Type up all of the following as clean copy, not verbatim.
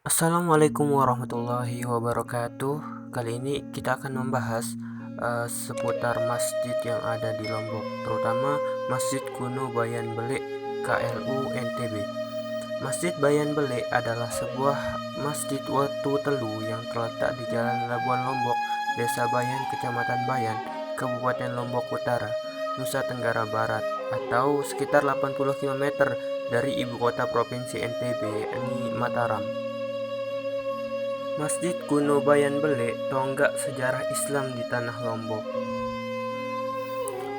Assalamualaikum warahmatullahi wabarakatuh. Kali ini kita akan membahas seputar masjid yang ada di Lombok, terutama Masjid Kuno Bayan Bele KLU NTB. Masjid Bayan Bele adalah sebuah masjid watu telu yang terletak di Jalan Labuan Lombok, Desa Bayan, Kecamatan Bayan, Kabupaten Lombok Utara, Nusa Tenggara Barat, atau sekitar 80 km dari ibu kota provinsi NTB, yakni Mataram. Masjid Kuno Bayan Bele tonggak sejarah Islam di tanah Lombok.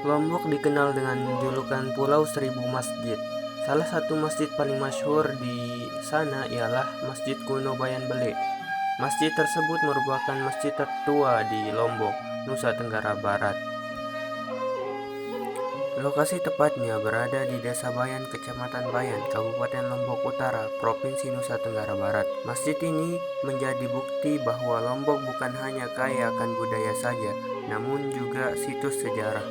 Lombok dikenal dengan julukan Pulau Seribu Masjid. Salah satu masjid paling masyhur di sana ialah Masjid Kuno Bayan Bele. Masjid tersebut merupakan masjid tertua di Lombok, Nusa Tenggara Barat. Lokasi tepatnya berada di Desa Bayan, Kecamatan Bayan, Kabupaten Lombok Utara, Provinsi Nusa Tenggara Barat. Masjid ini menjadi bukti bahwa Lombok bukan hanya kaya akan budaya saja, namun juga situs sejarah.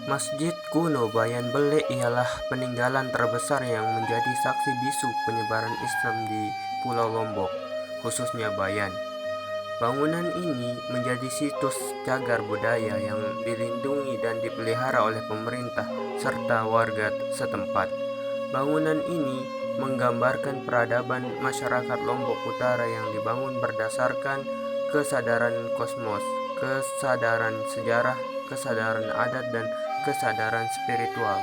Masjid Kuno Bayan Bele ialah peninggalan terbesar yang menjadi saksi bisu penyebaran Islam di Pulau Lombok, khususnya Bayan. Bangunan ini menjadi situs cagar budaya yang dilindungi dan dipelihara oleh pemerintah serta warga setempat. Bangunan ini menggambarkan peradaban masyarakat Lombok Utara yang dibangun berdasarkan kesadaran kosmos, kesadaran sejarah, kesadaran adat, dan kesadaran spiritual.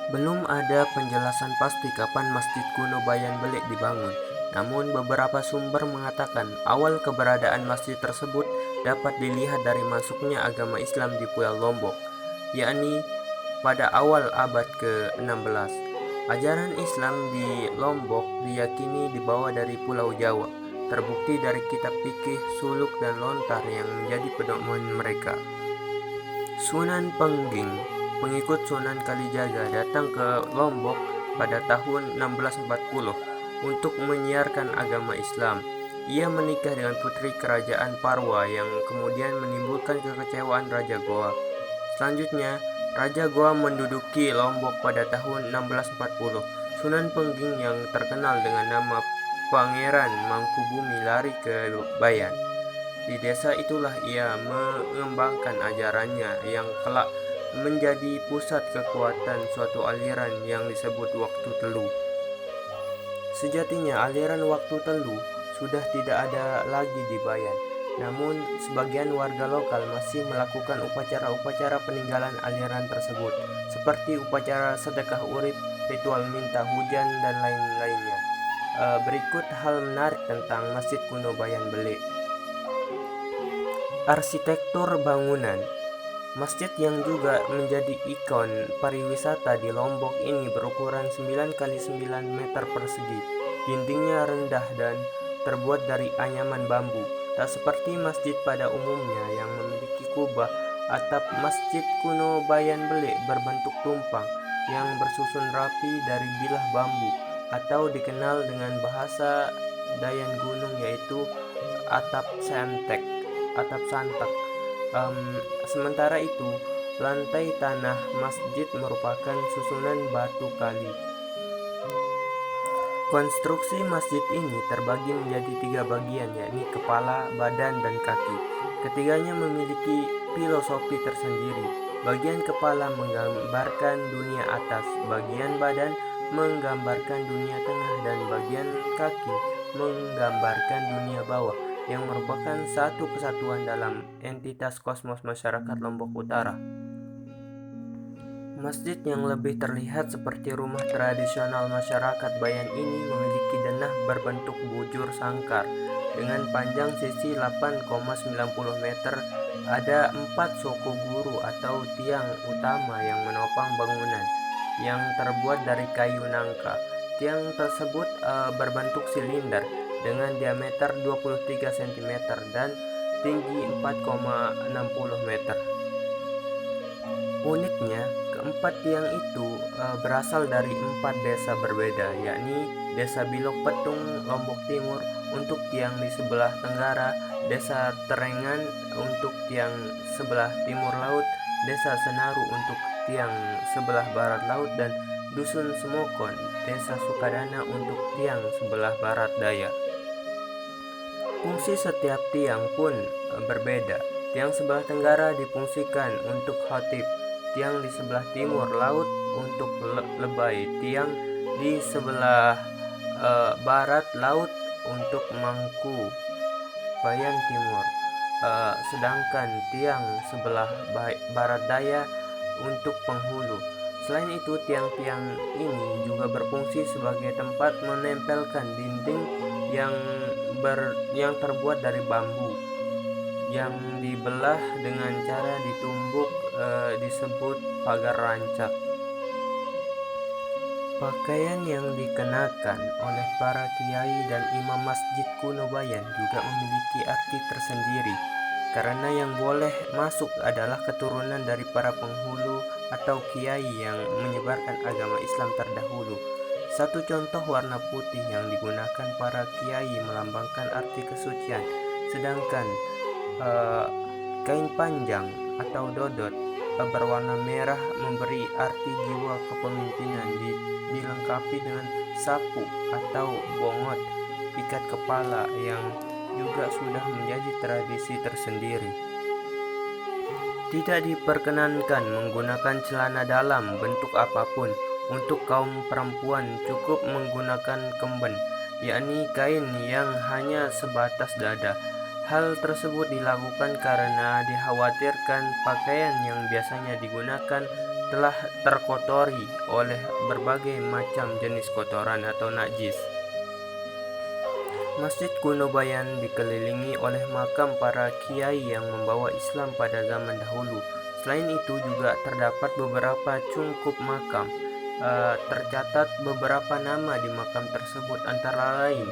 Belum ada penjelasan pasti kapan Masjid Kuno Bayan Bele dibangun. Namun beberapa sumber mengatakan awal keberadaan masjid tersebut dapat dilihat dari masuknya agama Islam di Pulau Lombok, yakni pada awal abad ke-16. Ajaran Islam di Lombok diyakini dibawa dari Pulau Jawa, terbukti dari kitab fikih, suluk, dan lontar yang menjadi pedoman mereka. Sunan Pengging, pengikut Sunan Kalijaga, datang ke Lombok pada tahun 1640 untuk menyiarkan agama Islam. Ia menikah dengan putri kerajaan Parwa yang kemudian menimbulkan kekecewaan Raja Goa. Selanjutnya, Raja Goa menduduki Lombok pada tahun 1640. Sunan Pengging yang terkenal dengan nama Pangeran Mangkubumi lari ke Bayan. Di desa itulah ia mengembangkan ajarannya yang kelak menjadi pusat kekuatan suatu aliran yang disebut Waktu Telu. Sejatinya aliran Waktu Telu sudah tidak ada lagi di Bayan, namun sebagian warga lokal masih melakukan upacara-upacara peninggalan aliran tersebut, seperti upacara sedekah urip, ritual minta hujan, dan lain-lainnya. Berikut hal menarik tentang Masjid Kuno Bayan Bele. Arsitektur bangunan. Masjid yang juga menjadi ikon pariwisata di Lombok ini berukuran 9 x 9 meter persegi. Dindingnya rendah dan terbuat dari anyaman bambu. Tak seperti masjid pada umumnya yang memiliki kubah, atap Masjid Kuno Bayan Bele berbentuk tumpang yang bersusun rapi dari bilah bambu, atau dikenal dengan bahasa Dayan Gunung yaitu atap santak. Sementara itu, lantai tanah masjid merupakan susunan batu kali. Konstruksi masjid ini terbagi menjadi 3 bagian, yakni kepala, badan, dan kaki. Ketiganya memiliki filosofi tersendiri. Bagian kepala menggambarkan dunia atas, bagian badan menggambarkan dunia tengah, dan bagian kaki menggambarkan dunia bawah, yang merupakan satu kesatuan dalam entitas kosmos masyarakat Lombok Utara. Masjid yang lebih terlihat seperti rumah tradisional masyarakat Bayan ini memiliki denah berbentuk bujur sangkar dengan panjang sisi 8,90 meter. Ada 4 soko guru atau tiang utama yang menopang bangunan yang terbuat dari kayu nangka. Tiang tersebut berbentuk silinder dengan diameter 23 cm dan tinggi 4,60 meter. Uniknya, keempat tiang itu berasal dari 4 desa berbeda, yakni Desa Bilok Petung, Lombok Timur untuk tiang di sebelah tenggara, Desa Terengan untuk tiang sebelah timur laut, Desa Senaru untuk tiang sebelah barat laut, dan Dusun Semokon, Desa Sukadana untuk tiang sebelah barat daya. Fungsi setiap tiang pun berbeda. Tiang sebelah tenggara difungsikan untuk khatib, tiang di sebelah timur laut untuk lebay, tiang di sebelah barat laut untuk mangku bayan timur, sedangkan tiang sebelah barat daya untuk penghulu. Selain itu, tiang-tiang ini juga berfungsi sebagai tempat menempelkan dinding yang terbuat dari bambu yang dibelah dengan cara ditumbuk, disebut pagar rancak. Pakaian yang dikenakan oleh para kiai dan imam masjid kuno Bayan juga memiliki arti tersendiri, karena yang boleh masuk adalah keturunan dari para penghulu atau kiai yang menyebarkan agama Islam terdahulu. Satu contoh, warna putih yang digunakan para kiai melambangkan arti kesucian, sedangkan kain panjang atau dodot berwarna merah memberi arti jiwa kepemimpinan, dilengkapi dengan sapu atau bongot ikat kepala yang juga sudah menjadi tradisi tersendiri. Tidak diperkenankan menggunakan celana dalam bentuk apapun. Untuk kaum perempuan cukup menggunakan kemben, yakni kain yang hanya sebatas dada. Hal tersebut dilakukan karena dikhawatirkan pakaian yang biasanya digunakan telah terkotori oleh berbagai macam jenis kotoran atau najis. Masjid kuno Bayan dikelilingi oleh makam para kiai yang membawa Islam pada zaman dahulu. Selain itu juga terdapat beberapa cungkup makam. Tercatat beberapa nama di makam tersebut, antara lain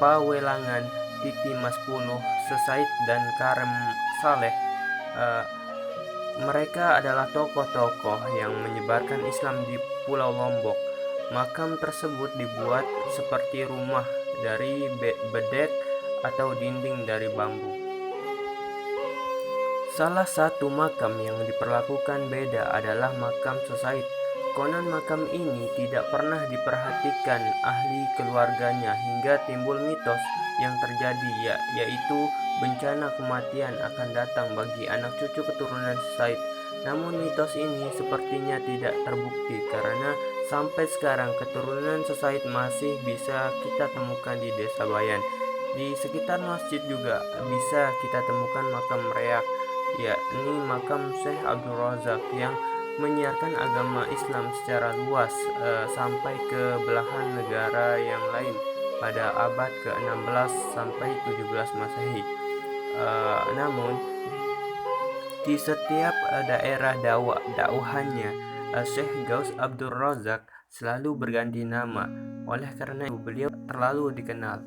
Pawelangan, Titi Maspuluh, Sesaid, dan Karem Saleh. Mereka adalah tokoh-tokoh yang menyebarkan Islam di Pulau Lombok. Makam tersebut dibuat seperti rumah dari bedek atau dinding dari bambu. Salah satu makam yang diperlakukan beda adalah makam Sesaid. Konon makam ini tidak pernah diperhatikan ahli keluarganya hingga timbul mitos yang terjadi, yaitu bencana kematian akan datang bagi anak cucu keturunan Sesaid. Namun mitos ini sepertinya tidak terbukti karena sampai sekarang keturunan Sesaid masih bisa kita temukan di Desa Bayan. Di sekitar masjid juga bisa kita temukan makam reak, yakni makam Syekh Abdul Razak yang menyiarkan agama Islam secara luas sampai ke belahan negara yang lain pada abad ke-16 sampai 17 Masehi. Namun di setiap daerah dakwahannya, Syekh Ghaus Abdul Razak selalu berganti nama. Oleh karena itu beliau terlalu dikenal.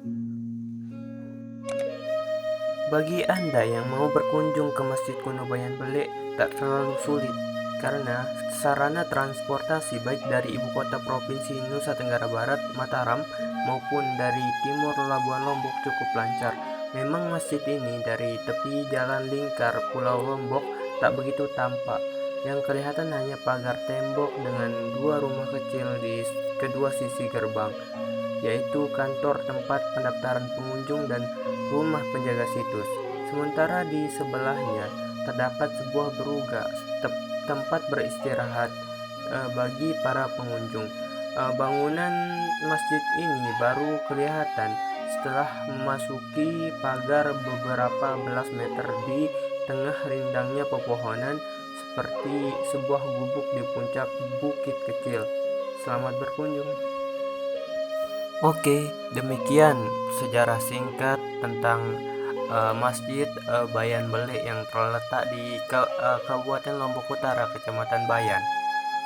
Bagi Anda yang mau berkunjung ke Masjid Kuno Bayan Bele tak terlalu sulit, karena sarana transportasi baik dari ibu kota provinsi Nusa Tenggara Barat, Mataram, maupun dari timur Labuan Lombok cukup lancar. Memang masjid ini dari tepi jalan lingkar Pulau Lombok tak begitu tampak. Yang kelihatan hanya pagar tembok dengan dua rumah kecil di kedua sisi gerbang, yaitu kantor tempat pendaftaran pengunjung dan rumah penjaga situs. Sementara di sebelahnya terdapat sebuah beruga, tempat beristirahat bagi para pengunjung. Bangunan masjid ini baru kelihatan setelah memasuki pagar beberapa belas meter di tengah rindangnya pepohonan seperti sebuah gubuk di puncak bukit kecil. Selamat berkunjung. Oke, demikian sejarah singkat tentang Masjid Bayan Bele yang terletak di Kabupaten Lombok Utara, Kecamatan Bayan.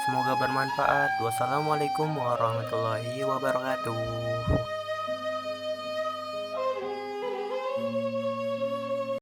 Semoga bermanfaat. Wassalamualaikum warahmatullahi wabarakatuh.